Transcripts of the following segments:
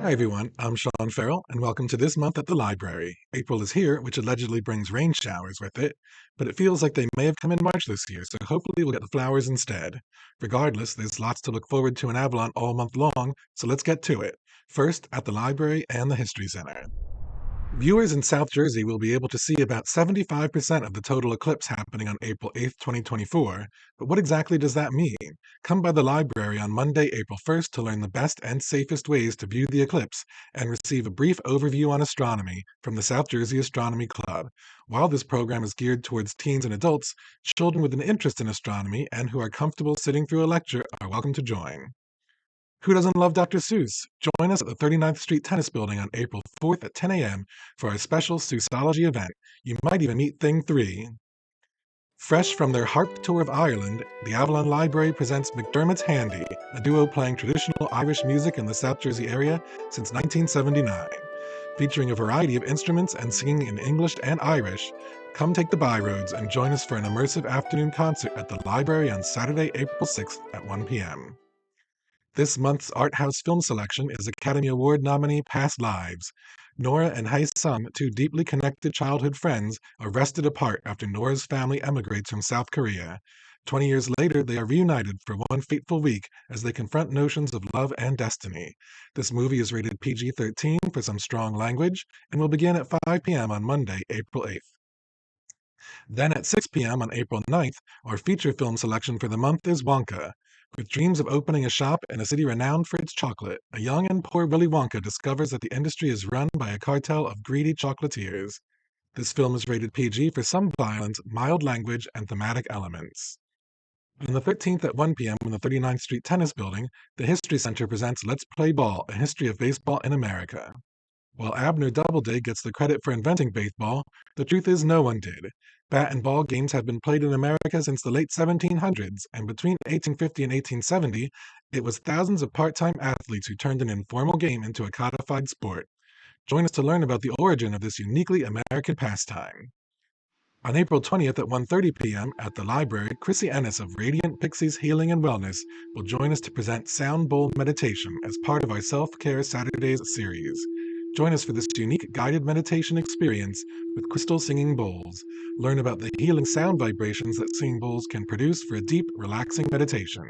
Hi everyone, I'm Sean Farrell, and welcome to This Month at the Library. April is here, which allegedly brings rain showers with it, but it feels like they may have come in March this year, so hopefully we'll get the flowers instead. Regardless, there's lots to look forward to in Avalon all month long, so let's get to it. First, at the library and the History Center. Viewers in South Jersey will be able to see about 75% of the total eclipse happening on April 8th, 2024. But what exactly does that mean? Come by the library on Monday, April 1st to learn the best and safest ways to view the eclipse and receive a brief overview on astronomy from the South Jersey Astronomy Club. While this program is geared towards teens and adults, children with an interest in astronomy and who are comfortable sitting through a lecture are welcome to join. Who doesn't love Dr. Seuss? Join us at the 39th Street Tennis Building on April 4th at 10 a.m. for our special Seussology event. You might even meet Thing 3. Fresh from their harp tour of Ireland, the Avalon Library presents McDermott's Handy, a duo playing traditional Irish music in the South Jersey area since 1979. Featuring a variety of instruments and singing in English and Irish, come take the byroads and join us for an immersive afternoon concert at the library on Saturday, April 6th at 1 p.m. This month's art house film selection is Academy Award nominee Past Lives. Nora and Hae Sung, two deeply connected childhood friends, are wrested apart after Nora's family emigrates from South Korea. 20 years later, they are reunited for one fateful week as they confront notions of love and destiny. This movie is rated PG-13 for some strong language and will begin at 5 p.m. on Monday, April 8th. Then at 6 p.m. on April 9th, our feature film selection for the month is Wonka. With dreams of opening a shop in a city renowned for its chocolate, a young and poor Willy Wonka discovers that the industry is run by a cartel of greedy chocolatiers. This film is rated PG for some violence, mild language, and thematic elements. On the 13th at 1 p.m. in the 39th Street Tennis Building, the History Center presents Let's Play Ball, a history of baseball in America. While Abner Doubleday gets the credit for inventing baseball, the truth is no one did. Bat and ball games have been played in America since the late 1700s, and between 1850 and 1870, it was thousands of part-time athletes who turned an informal game into a codified sport. Join us to learn about the origin of this uniquely American pastime. On April 20th at 1:30 p.m. at the library, Chrissy Ennis of Radiant Pixies Healing and Wellness will join us to present Sound Bowl Meditation as part of our Self-Care Saturdays series. Join us for this unique guided meditation experience with crystal singing bowls. Learn about the healing sound vibrations that singing bowls can produce for a deep, relaxing meditation.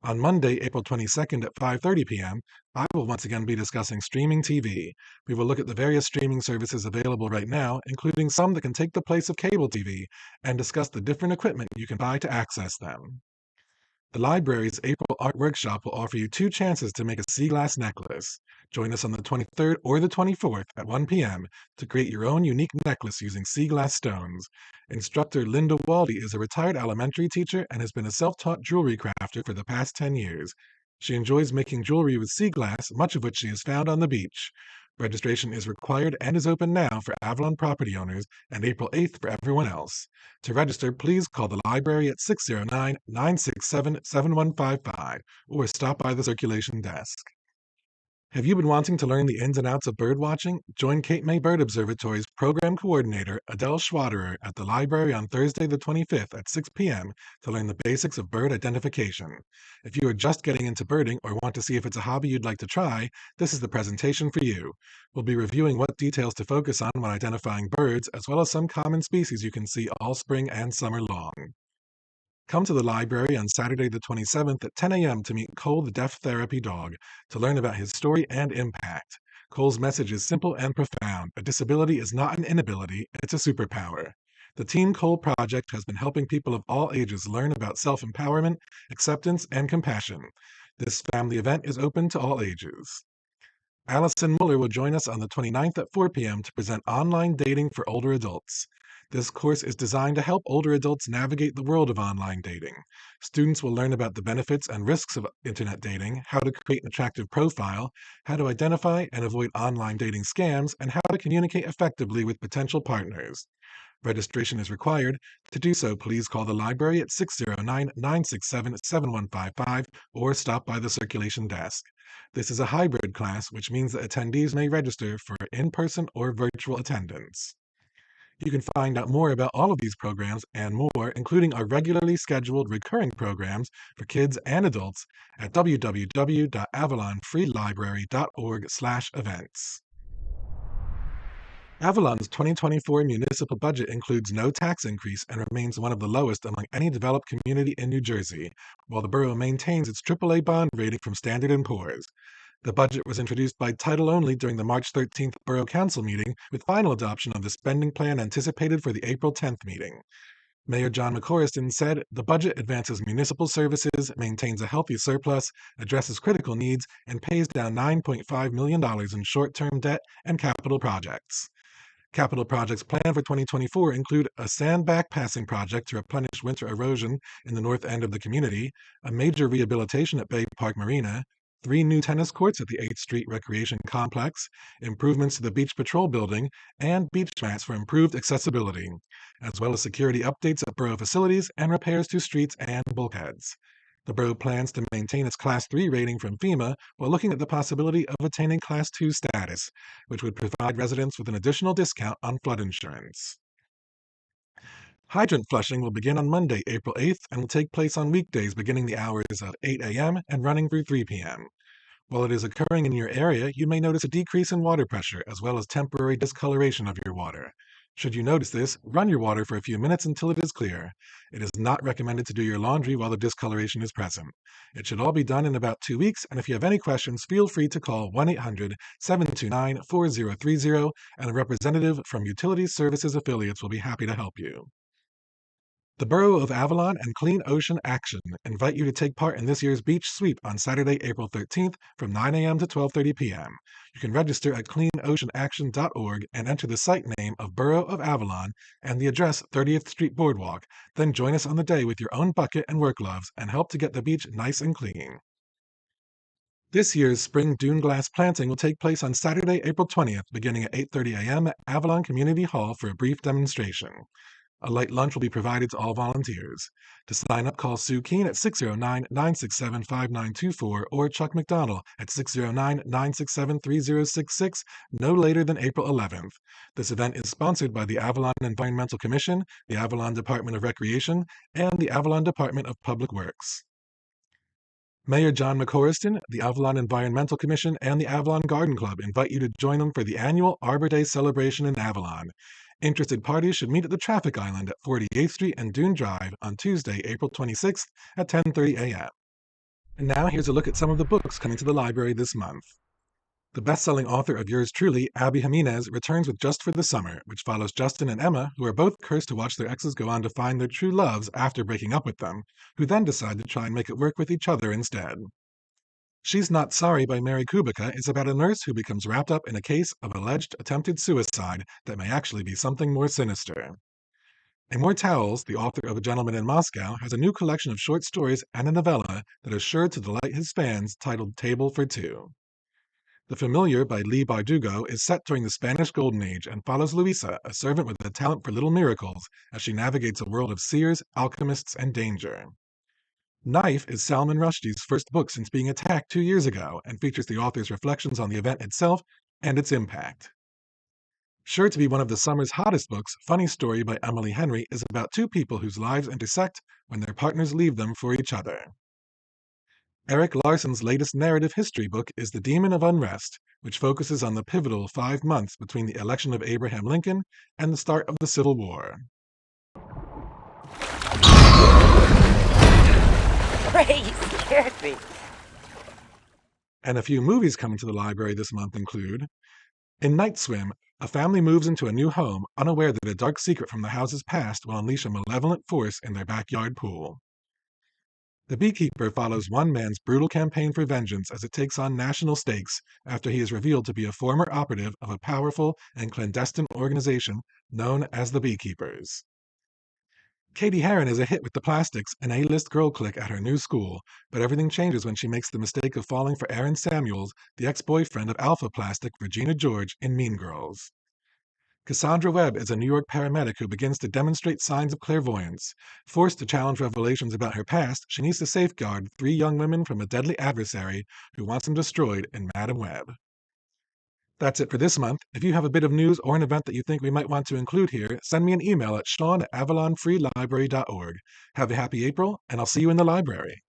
On Monday, April 22nd at 5:30 p.m., I will once again be discussing streaming TV. We will look at the various streaming services available right now, including some that can take the place of cable TV, and discuss the different equipment you can buy to access them. The library's April Art Workshop will offer you two chances to make a sea glass necklace. Join us on the 23rd or the 24th at 1 p.m. to create your own unique necklace using sea glass stones. Instructor Linda Waldy is a retired elementary teacher and has been a self-taught jewelry crafter for the past 10 years. She enjoys making jewelry with sea glass, much of which she has found on the beach. Registration is required and is open now for Avalon property owners and April 8th for everyone else. To register, please call the library at 609 967 7155 or stop by the circulation desk. Have you been wanting to learn the ins and outs of birdwatching? Join Cape May Bird Observatory's program coordinator, Adele Schwaderer, at the library on Thursday the 25th at 6 p.m. to learn the basics of bird identification. If you are just getting into birding or want to see if it's a hobby you'd like to try, this is the presentation for you. We'll be reviewing what details to focus on when identifying birds, as well as some common species you can see all spring and summer long. Come to the library on Saturday the 27th at 10 a.m. to meet Cole the Deaf Therapy Dog to learn about his story and impact. Cole's message is simple and profound. A disability is not an inability, it's a superpower. The Team Cole Project has been helping people of all ages learn about self-empowerment, acceptance, and compassion. This family event is open to all ages. Allison Muller will join us on the 29th at 4 p.m. to present Online Dating for Older Adults. This course is designed to help older adults navigate the world of online dating. Students will learn about the benefits and risks of internet dating, how to create an attractive profile, how to identify and avoid online dating scams, and how to communicate effectively with potential partners. Registration is required. To do so, please call the library at 609 967 7155 or stop by the circulation desk. This is a hybrid class, which means that attendees may register for in person or virtual attendance. You can find out more about all of these programs and more, including our regularly scheduled recurring programs for kids and adults at www.avalonfreelibrary.org/events. Avalon's 2024 municipal budget includes no tax increase and remains one of the lowest among any developed community in New Jersey, while the borough maintains its AAA bond rating from Standard & Poor's. The budget was introduced by title only during the March 13th Borough Council meeting, with final adoption of the spending plan anticipated for the April 10th meeting. Mayor John McCorriston said the budget advances municipal services, maintains a healthy surplus, addresses critical needs, and pays down $9.5 million in short-term debt and capital projects. Capital projects planned for 2024 include a sandbank passing project to replenish winter erosion in the north end of the community, a major rehabilitation at Bay Park Marina, 3 new tennis courts at the 8th Street Recreation Complex, improvements to the Beach Patrol building, and beach mats for improved accessibility, as well as security updates at borough facilities and repairs to streets and bulkheads. The borough plans to maintain its Class 3 rating from FEMA while looking at the possibility of attaining Class 2 status, which would provide residents with an additional discount on flood insurance. Hydrant flushing will begin on Monday, April 8th, and will take place on weekdays beginning the hours of 8 a.m. and running through 3 p.m. While it is occurring in your area, you may notice a decrease in water pressure as well as temporary discoloration of your water. Should you notice this, run your water for a few minutes until it is clear. It is not recommended to do your laundry while the discoloration is present. It should all be done in about 2 weeks, and if you have any questions, feel free to call 1-800-729-4030, and a representative from Utilities Services Affiliates will be happy to help you. The Borough of Avalon and Clean Ocean Action invite you to take part in this year's beach sweep on Saturday, April 13th from 9 a.m. to 12:30 p.m. You can register at cleanoceanaction.org and enter the site name of Borough of Avalon and the address 30th Street Boardwalk. Then join us on the day with your own bucket and work gloves and help to get the beach nice and clean. This year's spring dune glass planting will take place on Saturday, April 20th, beginning at 8:30 a.m. at Avalon Community Hall for a brief demonstration. A light lunch will be provided to all volunteers. To sign up, call Sue Keene at 609-967-5924 or Chuck McDonald at 609-967-3066 no later than April 11th. This event is sponsored by the Avalon Environmental Commission, the Avalon Department of Recreation, and the Avalon Department of Public Works. Mayor John McCorriston, the Avalon Environmental Commission, and the Avalon Garden Club invite you to join them for the annual Arbor Day celebration in Avalon. Interested parties should meet at the Traffic Island at 48th Street and Dune Drive on Tuesday, April 26th at 10:30 a.m. And now here's a look at some of the books coming to the library this month. The best-selling author of Yours Truly, Abby Jimenez, returns with Just for the Summer, which follows Justin and Emma, who are both cursed to watch their exes go on to find their true loves after breaking up with them, who then decide to try and make it work with each other instead. She's Not Sorry by Mary Kubica is about a nurse who becomes wrapped up in a case of alleged attempted suicide that may actually be something more sinister. Amor Towles, the author of A Gentleman in Moscow, has a new collection of short stories and a novella that is sure to delight his fans titled Table for Two. The Familiar by Leigh Bardugo is set during the Spanish Golden Age and follows Luisa, a servant with a talent for little miracles, as she navigates a world of seers, alchemists, and danger. Knife is Salman Rushdie's first book since being attacked 2 years ago and features the author's reflections on the event itself and its impact. Sure to be one of the summer's hottest books, Funny Story by Emily Henry is about 2 people whose lives intersect when their partners leave them for each other. Erik Larson's latest narrative history book is The Demon of Unrest, which focuses on the pivotal 5 months between the election of Abraham Lincoln and the start of the Civil War. Ray, you scared me. And a few movies coming to the library this month include in Night Swim, a family moves into a new home, unaware that a dark secret from the house's past will unleash a malevolent force in their backyard pool. The Beekeeper follows one man's brutal campaign for vengeance as it takes on national stakes after he is revealed to be a former operative of a powerful and clandestine organization known as the Beekeepers. Katie Heron is a hit with the Plastics, an A-list girl clique at her new school, but everything changes when she makes the mistake of falling for Aaron Samuels, the ex-boyfriend of Alpha Plastic Regina George in Mean Girls. Cassandra Webb is a New York paramedic who begins to demonstrate signs of clairvoyance. Forced to challenge revelations about her past, she needs to safeguard 3 young women from a deadly adversary who wants them destroyed in Madam Web. That's it for this month. If you have a bit of news or an event that you think we might want to include here, send me an email at sean@avalonfreelibrary.org. Have a happy April, and I'll see you in the library.